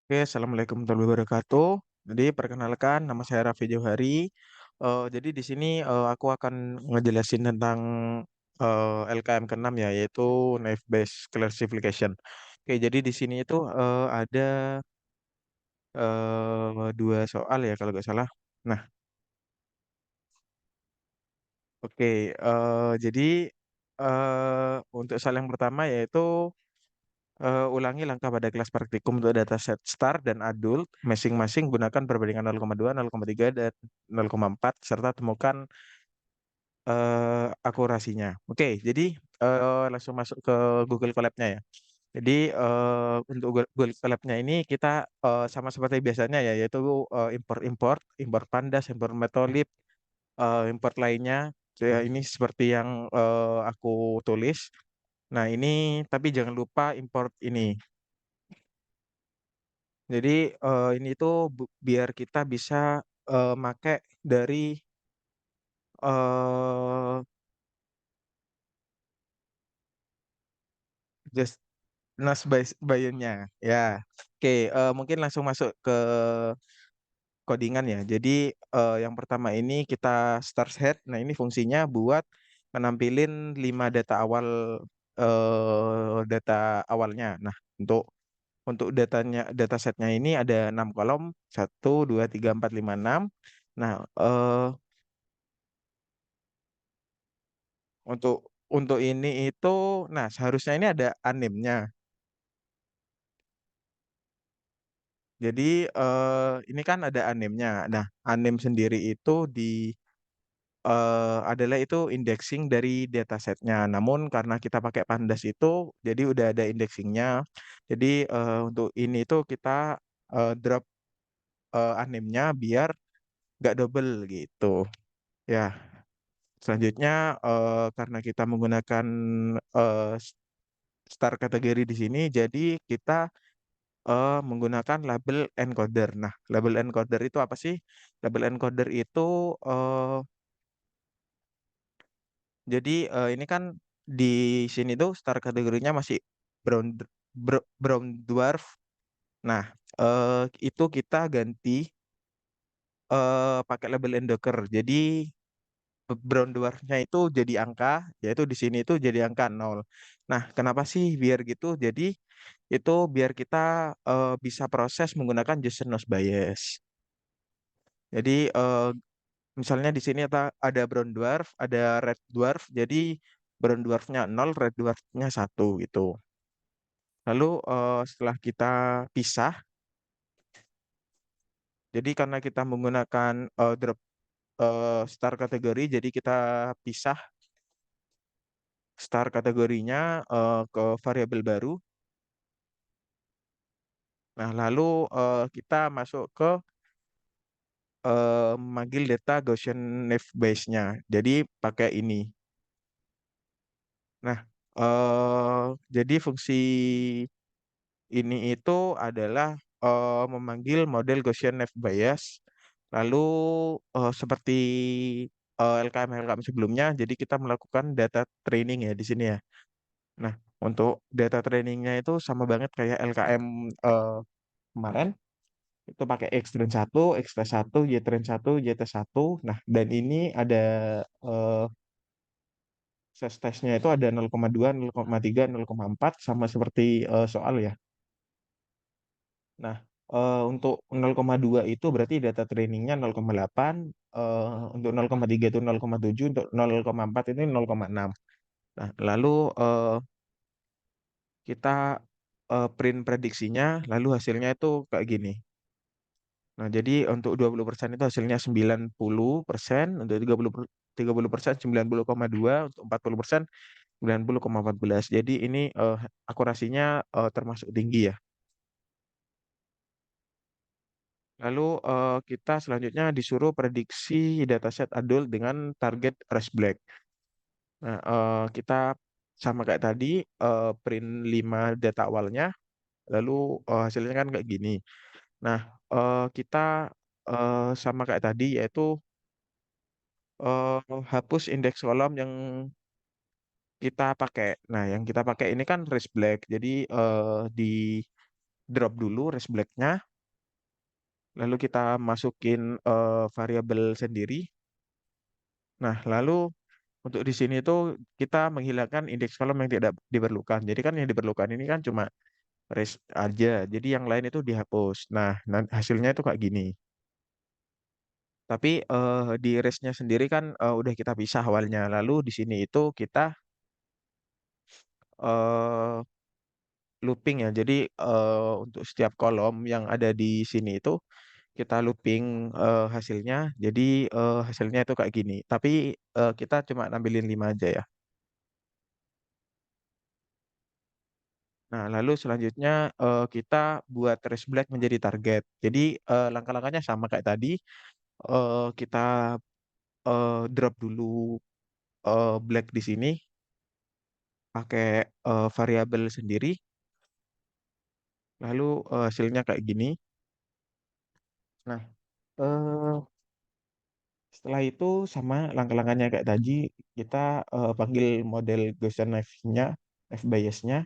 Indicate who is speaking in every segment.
Speaker 1: Oke, Assalamualaikum warahmatullahi wabarakatuh. Jadi perkenalkan, nama saya Raffi Johari. Jadi di sini aku akan ngejelasin tentang LKM ke-6 ya, yaitu Naive Bayes Classification. Oke, jadi di sini itu ada dua soal ya kalau nggak salah. Nah, oke, jadi untuk soal yang pertama yaitu ulangi langkah pada kelas praktikum untuk dataset start dan adult masing-masing gunakan perbandingan 0,2, 0,3, dan 0,4 serta temukan akurasinya. Oke, jadi langsung masuk ke Google Colab-nya ya. Jadi untuk Google Colab-nya ini kita sama seperti biasanya ya, yaitu import-import, import pandas, import matplotlib, import lainnya. Ya, ini seperti yang aku tulis. Nah, ini tapi jangan lupa import ini. Jadi ini tuh biar kita bisa make dari eh just Nas Bayonnya ya. Oke, mungkin langsung masuk ke codingan ya. Jadi yang pertama ini kita start set. Nah, ini fungsinya buat menampilin 5 data awal data awalnya. Nah, untuk datasetnya ini ada 6 kolom, 1, 2, 3, 4, 5, 6. Nah, untuk ini itu, nah seharusnya ini ada animnya. Jadi ini kan ada animnya. Nah, anim sendiri itu adalah itu indexing dari datasetnya. Namun karena kita pakai pandas itu, jadi udah ada indexingnya. Jadi untuk ini itu kita drop animnya biar nggak double gitu. Ya, selanjutnya karena kita menggunakan eh, star kategori di sini, jadi kita menggunakan label encoder. Nah, label encoder itu apa sih? Label encoder itu eh, jadi ini kan di sini tuh star kategorinya masih brown brown dwarf. Nah, itu kita ganti pakai label endoker. Jadi brown dwarfnya itu jadi angka, yaitu di sini itu jadi angka 0. Nah, kenapa sih biar gitu? Jadi itu biar kita bisa proses menggunakan Gaussian nose bias. Jadi misalnya di sini ada brown dwarf, ada red dwarf, jadi brown dwarfnya 0, red dwarfnya 1 gitu. Lalu setelah kita pisah, jadi karena kita menggunakan drop star kategori, jadi kita pisah star kategorinya ke variabel baru. Nah, lalu kita masuk ke memanggil data Gaussian Naive Bayes-nya. Jadi pakai ini. Nah, jadi fungsi ini itu adalah memanggil model Gaussian Naive Bayes. Lalu seperti LKM-LKM sebelumnya, jadi kita melakukan data training ya di sini ya. Nah, untuk data trainingnya itu sama banget kayak LKM kemarin. Itu pakai X trend 1, X test 1, Y trend 1, Y test 1. Nah, dan ini ada eh, ses tesnya itu ada 0,2, 0,3, 0,4 sama seperti soal ya. Nah, untuk 0,2 itu berarti data trainingnya 0,8, untuk 0,3 itu 0,7, untuk 0,4 ini 0,6. Nah, lalu kita print prediksinya, lalu hasilnya itu kayak gini. Nah, jadi untuk 20% itu hasilnya 90%, untuk 30% 90,2, untuk 40% 90,14. Jadi ini akurasinya termasuk tinggi ya. Lalu kita selanjutnya disuruh prediksi dataset adult dengan target race black. Nah, kita sama kayak tadi print 5 data awalnya, lalu hasilnya kan kayak gini. Nah, kita sama kayak tadi yaitu hapus indeks kolom yang kita pakai. Nah, yang kita pakai ini kan race black. Jadi di drop dulu race black-nya, lalu kita masukin variabel sendiri. Nah, lalu untuk di sini tuh kita menghilangkan indeks kolom yang tidak diperlukan. Jadi kan yang diperlukan ini kan cuma race aja. Jadi yang lain itu dihapus. Nah, hasilnya itu kayak gini. Tapi di race-nya sendiri kan udah kita pisah awalnya. Lalu di sini itu kita eh, looping ya. Jadi untuk setiap kolom yang ada di sini itu kita looping hasilnya. Jadi hasilnya itu kayak gini. Tapi kita cuma nampilin 5 aja ya. Nah, lalu selanjutnya kita buat trace black menjadi target. Jadi langkah-langkahnya sama kayak tadi. Kita drop dulu black di sini pakai variabel sendiri. Lalu hasilnya kayak gini. Nah, eh, setelah itu sama langkah-langkahnya kayak tadi, kita panggil model Gaussian F-nya, F-bias-nya,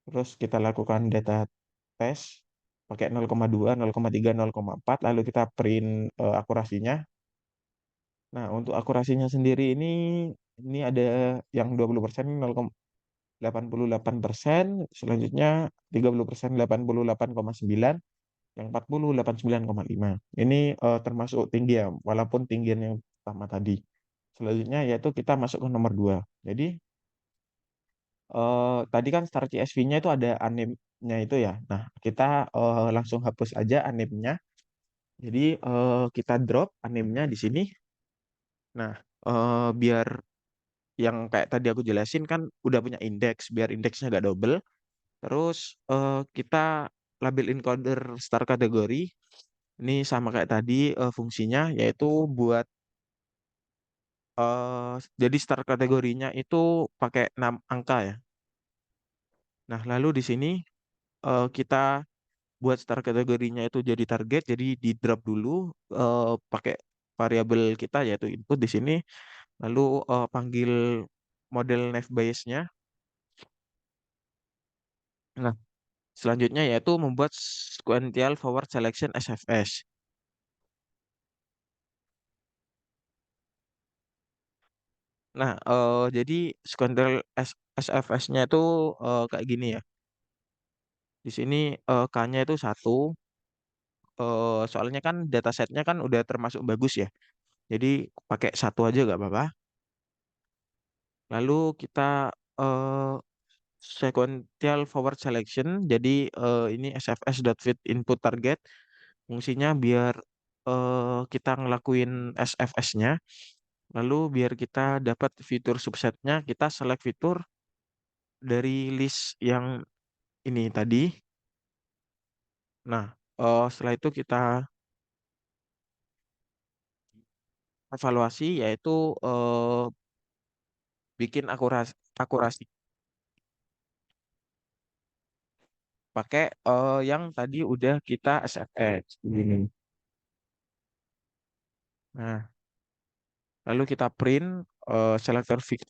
Speaker 1: terus kita lakukan data test pakai 0,2, 0,3, 0,4, lalu kita print akurasinya. Nah, untuk akurasinya sendiri ini ada yang 20%, 0,88%, selanjutnya 30%, 88,9, yang 40, 89,5. Ini termasuk tinggi ya, walaupun tinggian yang pertama tadi. Selanjutnya yaitu kita masuk ke nomor 2. Jadi tadi kan start CSV-nya itu ada anemnya itu ya. Nah, kita langsung hapus aja anemnya. Jadi kita drop anemnya di sini. Nah, biar yang kayak tadi aku jelasin kan udah punya indeks, biar indeksnya gak double. Terus kita label encoder star kategori. Ini sama kayak tadi fungsinya, yaitu buat jadi start kategorinya itu pakai 6 angka ya. Nah, lalu di sini kita buat start kategorinya itu jadi target, jadi di drop dulu pakai variabel kita yaitu input di sini, lalu panggil model naive Bayes-nya. Nah, selanjutnya yaitu membuat sequential forward selection SFS. Nah, jadi sequential SFS-nya itu kayak gini ya. Di sini K-nya itu satu. Soalnya kan datasetnya kan udah termasuk bagus ya. Jadi pakai satu aja nggak apa-apa. Lalu kita eh, sequential forward selection. Jadi ini sfs.fit input target. Fungsinya biar kita ngelakuin SFS-nya. Lalu biar kita dapat fitur subsetnya, kita select fitur dari list yang ini tadi. Nah, setelah itu kita evaluasi yaitu bikin akurasi pakai yang tadi udah kita SFX begini. Nah, lalu kita print selector fix.